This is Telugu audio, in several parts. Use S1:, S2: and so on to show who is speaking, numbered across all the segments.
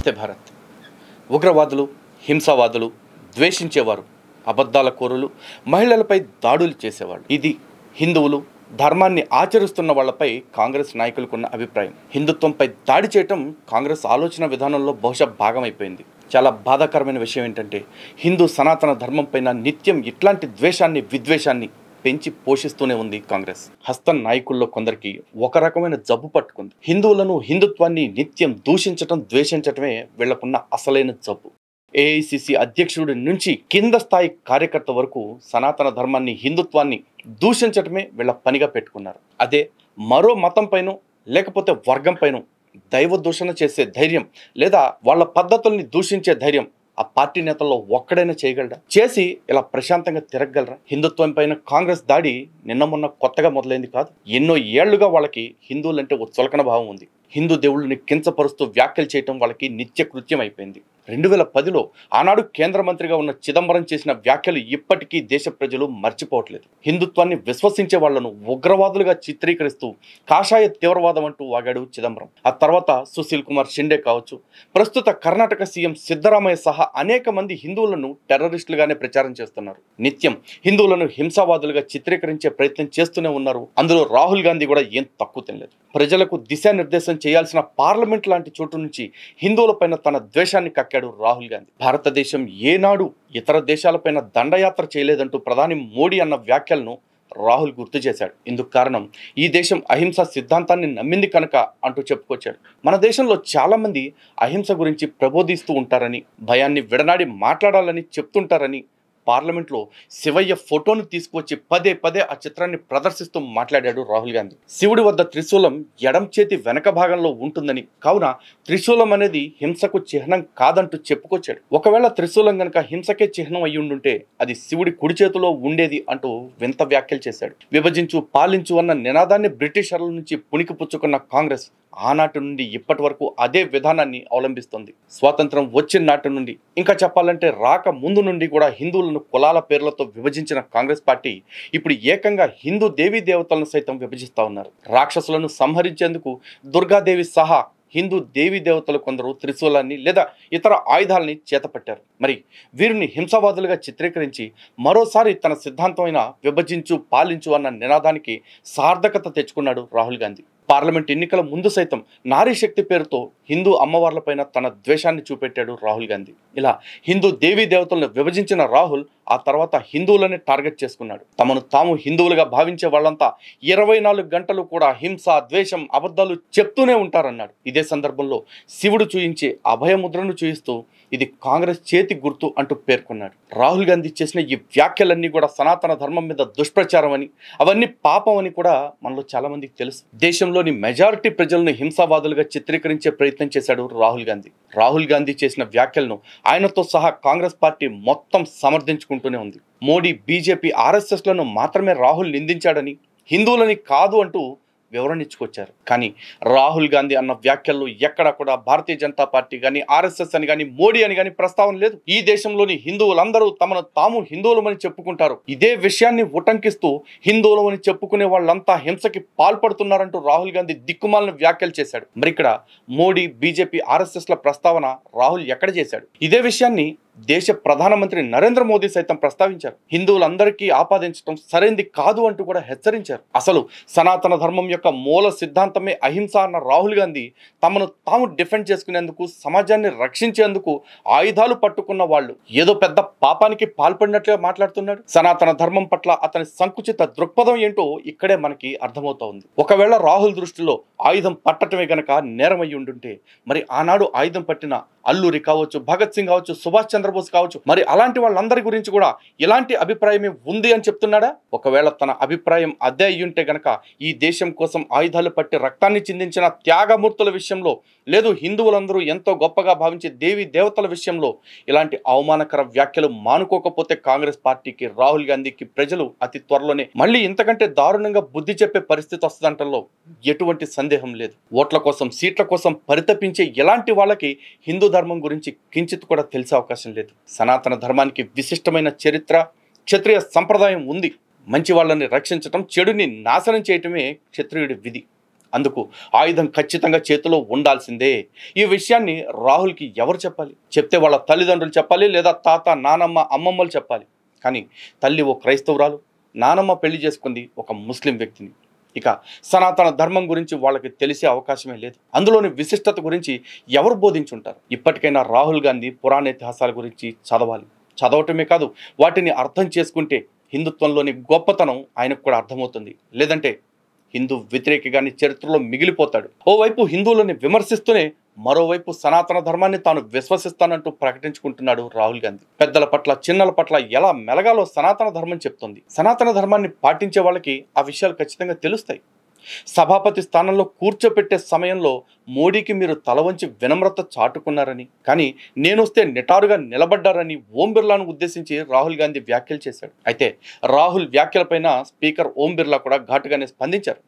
S1: నమస్తే భారత్. ఉగ్రవాదులు, హింసావాదులు, ద్వేషించేవారు, అబద్ధాల కోరులు, మహిళలపై దాడులు చేసేవాళ్ళు. ఇది హిందువులు, ధర్మాన్ని ఆచరిస్తున్న వాళ్లపై కాంగ్రెస్ నాయకులకున్న అభిప్రాయం. హిందుత్వంపై దాడి చేయటం కాంగ్రెస్ ఆలోచన విధానంలో బహుశా భాగమైపోయింది. చాలా బాధాకరమైన విషయం ఏంటంటే హిందూ సనాతన ధర్మం పైన నిత్యం ఇట్లాంటి ద్వేషాన్ని, విద్వేషాన్ని పెంచి పోషిస్తూనే ఉంది కాంగ్రెస్. హస్తం నాయకుల్లో కొందరికి ఒక రకమైన జబ్బు పట్టుకుంది. హిందువులను, హిందుత్వాన్ని నిత్యం దూషించటం, ద్వేషించటమే వీళ్లకున్న అసలైన జబ్బు. ఏఐసిసి అధ్యక్షుడి నుంచి కింద స్థాయి కార్యకర్త వరకు సనాతన ధర్మాన్ని, హిందుత్వాన్ని దూషించటమే వీళ్ళ పనిగా పెట్టుకున్నారు. అదే మరో మతం పైన లేకపోతే వర్గం పైన దైవ దూషణ చేసే ధైర్యం లేదా వాళ్ళ పద్ధతుల్ని దూషించే ధైర్యం ఆ పార్టీ నేతల్లో ఒక్కడైనా చేయగలరా? చేసి ఇలా ప్రశాంతంగా తిరగగలరా? హిందుత్వం పైన కాంగ్రెస్ దాడి నిన్న మొన్న కొత్తగా మొదలైంది కాదు. ఎన్నో ఏళ్లుగా వాళ్ళకి హిందువులంటే ఓ చులకన భావం ఉంది. హిందూ దేవుళ్ళని కించపరుస్తూ వ్యాఖ్యలు చేయటం వాళ్ళకి నిత్య కృత్యం అయిపోయింది. 2010లో ఆనాడు కేంద్ర మంత్రిగా ఉన్న చిదంబరం చేసిన వ్యాఖ్యలు ఇప్పటికీ దేశ ప్రజలు మర్చిపోవట్లేదు. హిందుత్వాన్ని విశ్వసించే వాళ్లను ఉగ్రవాదులుగా చిత్రీకరిస్తూ కాషాయ తీవ్రవాదం అంటూ వాగాడు చిదంబరం. ఆ తర్వాత సుశీల్ కుమార్ షిండే కావచ్చు, ప్రస్తుత కర్ణాటక సీఎం సిద్ధరామయ్య సహా అనేక మంది హిందువులను టెర్రరిస్టులుగానే ప్రచారం చేస్తున్నారు. నిత్యం హిందువులను హింసావాదులుగా చిత్రీకరించే ప్రయత్నం చేస్తూనే ఉన్నారు. అందులో రాహుల్ గాంధీ కూడా ఏం తక్కువ తినలేదు. ప్రజలకు దిశానిర్దేశం చేయాల్సిన పార్లమెంట్ లాంటి చోటు నుంచి హిందువులపైన తన ద్వేషాన్ని కక్కాడు రాహుల్ గాంధీ. భారతదేశం ఏనాడు ఇతర దేశాలపైన దండయాత్ర చేయలేదంటూ ప్రధాని మోడీ అన్న వ్యాఖ్యలను రాహుల్ గుర్తు చేశాడు. ఇందుకు కారణం ఈ దేశం అహింస సిద్ధాంతాన్ని నమ్మింది కనుక అంటూ చెప్పుకొచ్చాడు. మన దేశంలో చాలా మంది అహింస గురించి ప్రబోధిస్తూ ఉంటారని, భయాన్ని విడనాడి మాట్లాడాలని చెప్తుంటారని పార్లమెంట్లో శివయ్య ఫోటోను తీసుకువచ్చి పదే పదే ఆ చిత్రాన్ని ప్రదర్శిస్తూ మాట్లాడాడు రాహుల్ గాంధీ. శివుడి వద్ద త్రిశూలం ఎడం చేతి వెనక భాగంలో ఉంటుందని, కావున త్రిశూలం అనేది హింసకు చిహ్నం కాదంటూ చెప్పుకొచ్చాడు. ఒకవేళ త్రిశూలం గనక హింసకే చిహ్నం అయి ఉండుంటే అది శివుడి కుడి చేతిలో ఉండేది అంటూ వింత వ్యాఖ్యలు చేశాడు. విభజించు, పాలించు అన్న నినాదాన్ని బ్రిటిషర్ల నుంచి పుణికి పుచ్చుకున్న కాంగ్రెస్ ఆనాటి నుండి ఇప్పటి వరకు అదే విధానాన్ని అవలంబిస్తుంది. స్వాతంత్రం వచ్చిన నాటి నుండి, ఇంకా చెప్పాలంటే రాక ముందు నుండి కూడా హిందువులను కులాల పేర్లతో విభజించిన కాంగ్రెస్ పార్టీ ఇప్పుడు ఏకంగా హిందూ దేవీ దేవతలను సైతం విభజిస్తా ఉన్నారు. రాక్షసులను సంహరించేందుకు దుర్గాదేవి సహా హిందూ దేవీ దేవతలు కొందరు త్రిశూలాన్ని లేదా ఇతర ఆయుధాలని చేతపట్టారు. మరి వీరిని హింసావాదులుగా చిత్రీకరించి మరోసారి తన సిద్ధాంతమైన విభజించు, పాలించు అన్న నినాదానికి సార్థకత తెచ్చుకున్నాడు రాహుల్ గాంధీ. పార్లమెంట్ ఎన్నికల ముందు సైతం నారీ శక్తి పేరుతో హిందూ అమ్మవార్లపైన తన ద్వేషాన్ని చూపెట్టాడు రాహుల్ గాంధీ. ఇలా హిందూ దేవీ దేవతలను విభజించిన రాహుల్ ఆ తర్వాత హిందువులని టార్గెట్ చేసుకున్నాడు. తమను తాము హిందువులుగా భావించే వాళ్ళంతా 24 గంటలు కూడా హింస, ద్వేషం, అబద్ధాలు చెప్తూనే ఉంటారన్నాడు. ఇదే సందర్భంలో శివుడు చూయించే అభయముద్రను చూయిస్తూ ఇది కాంగ్రెస్ చేతి గుర్తు అంటూ పేర్కొన్నాడు. రాహుల్ గాంధీ చేసిన ఈ వ్యాఖ్యలన్నీ కూడా సనాతన ధర్మం మీద దుష్ప్రచారం అని, అవన్నీ పాపం అని కూడా మనలో చాలా మందికి తెలుసు. దేశంలోని మెజారిటీ ప్రజలను హింసావాదులుగా చిత్రీకరించే ప్రయత్నం చేశాడు రాహుల్ గాంధీ. రాహుల్ గాంధీ చేసిన వ్యాఖ్యలను ఆయనతో సహా కాంగ్రెస్ పార్టీ మొత్తం సమర్థించుకుంటూనే ఉంది. మోడీ, బీజేపీ, ఆర్ఎస్ఎస్లను మాత్రమే రాహుల్ నిందించాడని, హిందువులని కాదు అంటూ వివరణ ఇచ్చుకొచ్చారు. కానీ రాహుల్ గాంధీ అన్న వ్యాఖ్యల్లో ఎక్కడా కూడా భారతీయ జనతా పార్టీ కానీ, ఆర్ఎస్ఎస్ అని కానీ, మోడీ అని కానీ ప్రస్తావన లేదు. ఈ దేశంలోని హిందువులందరూ తమను తాము హిందువులమని చెప్పుకుంటారు. ఇదే విషయాన్ని ఉటంకిస్తూ హిందువులమని చెప్పుకునే వాళ్ళంతా హింసకి పాల్పడుతున్నారంటూ రాహుల్ గాంధీ దిక్కుమాలిన వ్యాఖ్యలు చేశాడు. మరి ఇక్కడ మోడీ, బీజేపీ, ఆర్ఎస్ఎస్ల ప్రస్తావన రాహుల్ ఎక్కడ చేశాడు? ఇదే విషయాన్ని దేశ ప్రధానమంత్రి నరేంద్ర మోదీ సైతం ప్రస్తావించారు. హిందువులందరికీ ఆపాదించడం సరైంది కాదు అంటూ కూడా హెచ్చరించారు. అసలు సనాతన ధర్మం యొక్క మూల సిద్ధాంతమే అహింస అన్న రాహుల్ గాంధీ తమను తాము డిఫెండ్ చేసుకునేందుకు, సమాజాన్ని రక్షించేందుకు ఆయుధాలు పట్టుకున్న వాళ్ళు ఏదో పెద్ద పాపానికి పాల్పడినట్లుగా మాట్లాడుతున్నాడు. సనాతన ధర్మం పట్ల అతని సంకుచిత దృక్పథం ఏంటో ఇక్కడే మనకి అర్థమవుతా ఉంది. ఒకవేళ రాహుల్ దృష్టిలో ఆయుధం పట్టటమే గనక నేరమయ్యి ఉండుంటే మరి ఆనాడు ఆయుధం పట్టిన అల్లూరి కావచ్చు, భగత్ సింగ్ కావచ్చు, సుభాష్ చంద్రబోస్ కావచ్చు, మరి అలాంటి వాళ్ళందరి గురించి కూడా ఇలాంటి అభిప్రాయమే ఉంది అని చెప్తున్నాడా? ఒకవేళ తన అభిప్రాయం అదే అయ్యుంటే గనక ఈ దేశం కోసం ఆయుధాలు పట్టి రక్తాన్ని చిందించిన త్యాగమూర్తుల విషయంలో, లేదు హిందువులందరూ ఎంతో గొప్పగా భావించే దేవీ దేవతల విషయంలో ఇలాంటి అవమానకర వ్యాఖ్యలు మానుకోకపోతే కాంగ్రెస్ పార్టీకి, రాహుల్ గాంధీకి ప్రజలు అతి త్వరలోనే మళ్ళీ ఇంతకంటే దారుణంగా బుద్ధి చెప్పే పరిస్థితి వస్తుందంటలో ఎటువంటి సందేహం లేదు. ఓట్ల కోసం, సీట్ల కోసం పరితపించే ఇలాంటి వాళ్ళకి హిందూ ధర్మం గురించి కించిత్ కూడా తెలిసే అవకాశం లేదు. సనాతన ధర్మానికి విశిష్టమైన చరిత్ర, క్షత్రియ సంప్రదాయం ఉంది. మంచి వాళ్ళని రక్షించటం, చెడుని నాశనం చేయటమే క్షత్రియుడి విధి. అందుకు ఆయుధం ఖచ్చితంగా చేతిలో ఉండాల్సిందే. ఈ విషయాన్ని రాహుల్కి ఎవరు చెప్పాలి? చెప్తే వాళ్ళ తల్లిదండ్రులు చెప్పాలి, లేదా తాత, నానమ్మ, అమ్మమ్మలు చెప్పాలి. కానీ తల్లి ఓ క్రైస్తవురాలు, నానమ్మ పెళ్లి చేసుకుంది ఒక ముస్లిం వ్యక్తిని. ఇక సనాతన ధర్మం గురించి వాళ్ళకి తెలిసే అవకాశమే లేదు. అందులోని విశిష్టత గురించి ఎవరు బోధించుంటారు? ఇప్పటికైనా రాహుల్ గాంధీ పురాణ ఇతిహాసాల గురించి చదవాలి. చదవటమే కాదు, వాటిని అర్థం చేసుకుంటే హిందుత్వంలోని గొప్పతనం ఆయనకు కూడా అర్థమవుతుంది. లేదంటే హిందూ వ్యతిరేకిగాని చరిత్రలో మిగిలిపోతాడు. ఓవైపు హిందువులని విమర్శిస్తూనే మరోవైపు సనాతన ధర్మాన్ని తాను విశ్వసిస్తానంటూ ప్రకటించుకుంటున్నాడు రాహుల్ గాంధీ. పెద్దల పట్ల, చిన్నల పట్ల ఎలా మెలగాలో సనాతన ధర్మం చెప్తుంది. సనాతన ధర్మాన్ని పాటించే వాళ్ళకి ఆ విషయాలు ఖచ్చితంగా తెలుస్తాయి. సభాపతి స్థానంలో కూర్చోపెట్టే సమయంలో మోడీకి మీరు తల వంచి వినమ్రత చాటుకున్నారని, కానీ నేనొస్తే నిటారుగా నిలబడ్డారని ఓం బిర్లాను ఉద్దేశించి రాహుల్ గాంధీ వ్యాఖ్యలు చేశాడు. అయితే రాహుల్ వ్యాఖ్యలపైన స్పీకర్ ఓం బిర్లా కూడా ఘాటుగానే స్పందించారు.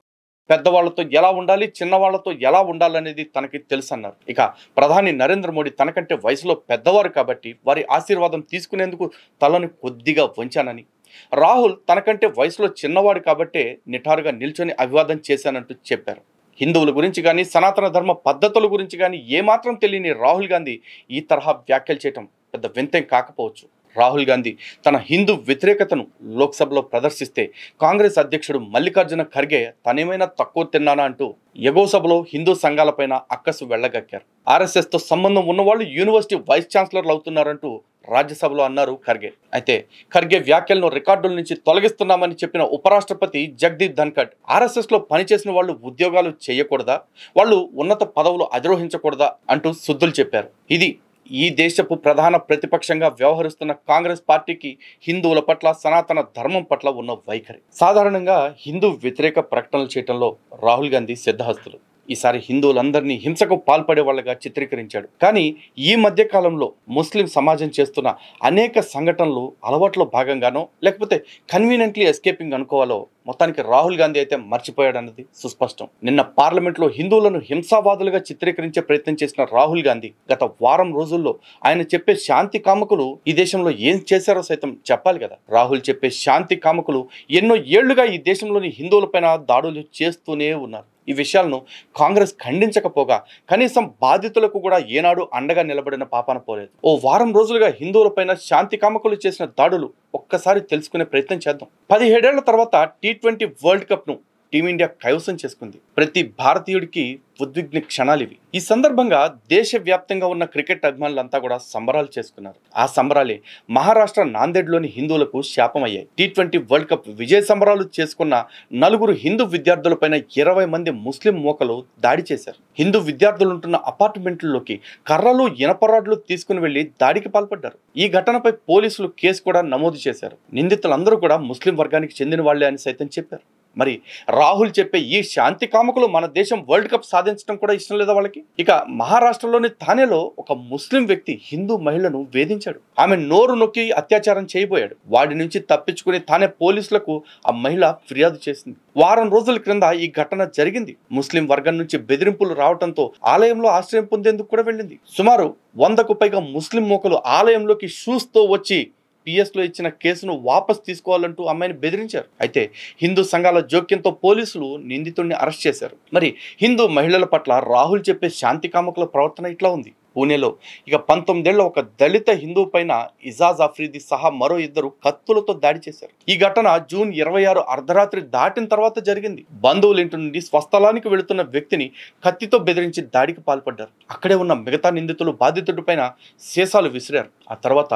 S1: పెద్దవాళ్లతో ఎలా ఉండాలి, చిన్నవాళ్లతో ఎలా ఉండాలనేది తనకి తెలుసన్నారు. ఇక ప్రధాని నరేంద్ర మోడీ తనకంటే వయసులో పెద్దవారు కాబట్టి వారి ఆశీర్వాదం తీసుకునేందుకు తలను కొద్దిగా వంచానని, రాహుల్ తనకంటే వయసులో చిన్నవాడు కాబట్టే నిటారుగా నిల్చొని అభివాదం చేశానంటూ చెప్పారు. హిందువుల గురించి కానీ, సనాతన ధర్మ పద్ధతుల గురించి కానీ ఏమాత్రం తెలియని రాహుల్ గాంధీ ఈ తరహా వ్యాఖ్యలు చేయటం పెద్ద వింతేం కాకపోవచ్చు. రాహుల్ గాంధీ తన హిందూ వ్యతిరేకతను లోక్సభలో ప్రదర్శిస్తే కాంగ్రెస్ అధ్యక్షుడు మల్లికార్జున ఖర్గే తనేమైనా తక్కువ తిన్నానా అంటూ ఎగో సభలో హిందూ సంఘాలపైన అక్కసు వెళ్లగక్కారు. ఆర్ఎస్ఎస్తో సంబంధం ఉన్నవాళ్ళు యూనివర్సిటీ వైస్ ఛాన్సలర్లు అవుతున్నారంటూ రాజ్యసభలో అన్నారు ఖర్గే. అయితే ఖర్గే వ్యాఖ్యలను రికార్డుల నుంచి తొలగిస్తున్నామని చెప్పిన ఉపరాష్ట్రపతి జగదీప్ ధన్కడ్ ఆర్ఎస్ఎస్లో పనిచేసిన వాళ్ళు ఉద్యోగాలు చేయకూడదా, వాళ్ళు ఉన్నత పదవులు అధిరోహించకూడదా అంటూ సుద్దులు చెప్పారు. ఇది ఈ దేశపు ప్రధాన ప్రతిపక్షంగా వ్యవహరిస్తున్న కాంగ్రెస్ పార్టీకి హిందువుల పట్ల, సనాతన ధర్మం పట్ల ఉన్న వైఖరి. సాధారణంగా హిందూ వ్యతిరేక ప్రకటనలు చేయడంలో రాహుల్ గాంధీ సిద్ధహస్తులు. ఈసారి హిందువులందరినీ హింసకు పాల్పడే వాళ్ళగా చిత్రీకరించాడు. కానీ ఈ మధ్య కాలంలో ముస్లిం సమాజం చేస్తున్న అనేక సంఘటనలు అలవాట్లో భాగంగానో లేకపోతే కన్వీనియంట్లీ ఎస్కేపింగ్ అనుకోవాలో మొత్తానికి రాహుల్ గాంధీ అయితే మర్చిపోయాడన్నది సుస్పష్టం. నిన్న పార్లమెంట్లో హిందువులను హింసావాదులుగా చిత్రీకరించే ప్రయత్నం చేసిన రాహుల్ గాంధీ గత వారం రోజుల్లో ఆయన చెప్పే శాంతి కాముకులు ఈ దేశంలో ఏం చేశారో సైతం చెప్పాలి కదా. రాహుల్ చెప్పే శాంతి కాముకులు ఎన్నో ఏళ్లుగా ఈ దేశంలోని హిందువులపైన దాడులు చేస్తూనే ఉన్నారు. ఈ విషయాలను కాంగ్రెస్ ఖండించకపోగా కనీసం బాధితులకు కూడా ఏనాడు అండగా నిలబడిన పాపాన పోలేదు. ఓ వారం రోజులుగా హిందువులపైన శాంతి కామకులు చేసిన దాడులు ఒక్కసారి తెలుసుకునే ప్రయత్నం చేద్దాం. 17 ఏళ్ల తర్వాత T20 వరల్డ్ కప్ ను టీమిండియా కైవసం చేసుకుంది. ప్రతి భారతీయుడికి ఉద్విగ్న క్షణాలు ఇవి. ఈ సందర్భంగా దేశవ్యాప్తంగా ఉన్న క్రికెట్ అభిమానులంతా కూడా సంబరాలు చేసుకున్నారు. ఆ సంబరాలే మహారాష్ట్ర నాందేడ్లోని హిందువులకు శాపమయ్యాయి. T20 వరల్డ్ కప్ విజయ సంబరాలు చేసుకున్న 4 హిందూ విద్యార్థులపైన 20 మంది ముస్లిం మూకలు దాడి చేశారు. హిందూ విద్యార్థులుంటున్న అపార్ట్మెంట్లలోకి కర్రలు, ఇనపరాడ్లు తీసుకుని వెళ్లి దాడికి పాల్పడ్డారు. ఈ ఘటనపై పోలీసులు కేసు కూడా నమోదు చేశారు. నిందితులందరూ కూడా ముస్లిం వర్గానికి చెందిన వాళ్లే అని సైతం చెప్పారు. మరి రాహుల్ చెప్పే ఈ శాంతి కాముకులు మన దేశం వరల్డ్ కప్ సాధించడం కూడా ఇష్టం లేదా వాళ్ళకి? ఇక మహారాష్ట్రలోని థానేలో ఒక ముస్లిం వ్యక్తి హిందూ మహిళను వేధించాడు. ఆమె నోరు నొక్కి అత్యాచారం చేయబోయాడు. వాడి నుంచి తప్పించుకుని థానే పోలీసులకు ఆ మహిళ ఫిర్యాదు చేసింది. వారం రోజుల క్రింద ఈ ఘటన జరిగింది. ముస్లిం వర్గం నుంచి బెదిరింపులు రావడంతో ఆలయంలో ఆశ్రయం పొందేందుకు కూడా వెళ్ళింది. సుమారు 100కు పైగా ముస్లిం మూకలు ఆలయంలోకి షూస్తో వచ్చి పిఎస్లో ఇచ్చిన కేసును వాపస్ తీసుకోవాలంటూ అమ్మాయిని బెదిరించారు. అయితే హిందూ సంఘాల జోక్యంతో పోలీసులు నిందితుడిని అరెస్ట్ చేశారు. మరి హిందూ మహిళల పట్ల రాహుల్ చెప్పే శాంతి కాముకుల ప్రవర్తన ఇట్లా ఉంది. పూణేలో ఇక 19 ఏళ్ల ఒక దళిత హిందువు పైన ఇజాజ్ అఫ్రీది సహా మరో 2 కత్తులతో దాడి చేశారు. ఈ ఘటన జూన్ 26 అర్ధరాత్రి దాటిన తర్వాత జరిగింది. బంధువుల ఇంటి నుండి స్వస్థలానికి వెళుతున్న వ్యక్తిని కత్తితో బెదిరించి దాడికి పాల్పడ్డారు. అక్కడే ఉన్న మిగతా నిందితులు బాధితుడి పైన సీసాలు విసిరారు. ఆ తర్వాత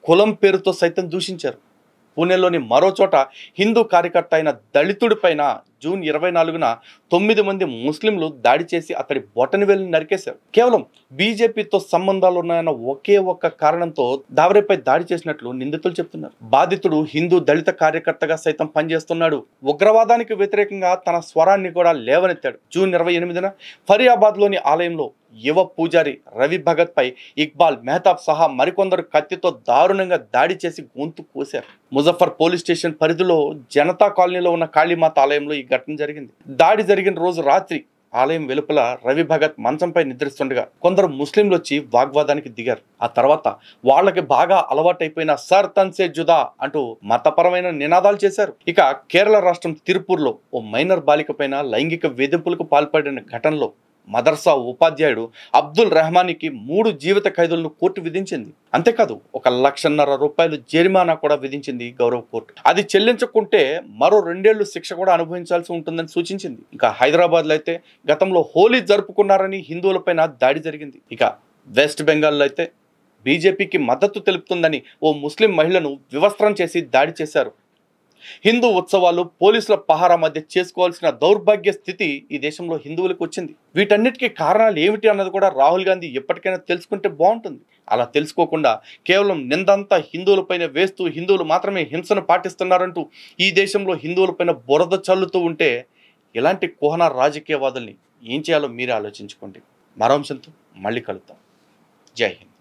S1: కులం పేరుతో సైతం దూషించారు. పూణేలోని మరో చోట హిందూ కార్యకర్త అయిన దళితుడి పైన జూన్ 24న 9 మంది ముస్లింలు దాడి చేసి అతడి బొటనవేలుని నరికేశారు. కేవలం బీజేపీతో సంబంధాలు ఉన్నాయన్న ఒకే ఒక్క కారణంతో దావరేపై దాడి చేసినట్లు నిందితులు చెప్తున్నారు. బాధితుడు హిందూ దళిత కార్యకర్తగా సైతం పనిచేస్తున్నాడు. ఉగ్రవాదానికి వ్యతిరేకంగా తన స్వరాన్ని కూడా లేవనెత్తాడు. జూన్ 28న ఫరియాబాద్లోని ఆలయంలో యువ పూజారి రవి భగత్ పై ఇక్బాల్ మెహతాబ్ సహా మరికొందరు కత్తితో దారుణంగా దాడి చేసి గొంతు కోశారు. ముజఫర్ పోలీస్ స్టేషన్ పరిధిలో జనతా కాలనీలో ఉన్న కాళీమాత ఆలయంలో ఈ ఘటన జరిగింది. దాడి జరిగిన రోజు రాత్రి ఆలయం వెలుపల రవి భగత్ మంచంపై నిద్రిస్తుండగా కొందరు ముస్లింలు వచ్చి వాగ్వాదానికి దిగారు. ఆ తర్వాత వాళ్ళకి బాగా అలవాటైపోయిన సర్ తన్సే జుదా అంటూ మతపరమైన నినాదాలు చేశారు. ఇక కేరళ రాష్ట్రం తిరుపూర్లో ఓ మైనర్ బాలిక పైన లైంగిక వేధింపులకు పాల్పడిన ఘటనలో మదర్సా ఉపాధ్యాయుడు అబ్దుల్ రెహమానికి 3 జీవిత ఖైదులను కోర్టు విధించింది. అంతేకాదు 1,50,000 రూపాయలు జరిమానా కూడా విధించింది గౌరవ కోర్టు. అది చెల్లించకుంటే మరో 2 ఏళ్లు శిక్ష కూడా అనుభవించాల్సి ఉంటుందని సూచించింది. ఇక హైదరాబాద్లో అయితే గతంలో హోలీ జరుపుకున్నారని హిందువులపైన దాడి జరిగింది. ఇక వెస్ట్ బెంగాల్లో అయితే బీజేపీకి మద్దతు తెలుపుతుందని ఓ ముస్లిం మహిళను వివస్త్రం చేసి దాడి చేశారు. హిందూ ఉత్సవాలు పోలీసుల పహారా మధ్య చేసుకోవాల్సిన దౌర్భాగ్య స్థితి ఈ దేశంలో హిందువులకు వచ్చింది. వీటన్నిటికీ కారణాలు ఏమిటి అన్నది కూడా రాహుల్ గాంధీ ఎప్పటికైనా తెలుసుకుంటే బాగుంటుంది. అలా తెలుసుకోకుండా కేవలం నిందంతా హిందువులపైన వేస్తూ హిందువులు మాత్రమే హింసను పాటిస్తున్నారంటూ ఈ దేశంలో హిందువులపైన బురద చల్లుతూ ఉంటే ఇలాంటి కుహన రాజకీయవాదుల్ని ఏం చేయాలో మీరే ఆలోచించుకోండి. మరో అంశంతో మళ్ళీ కలుద్దాం. జై హింద్.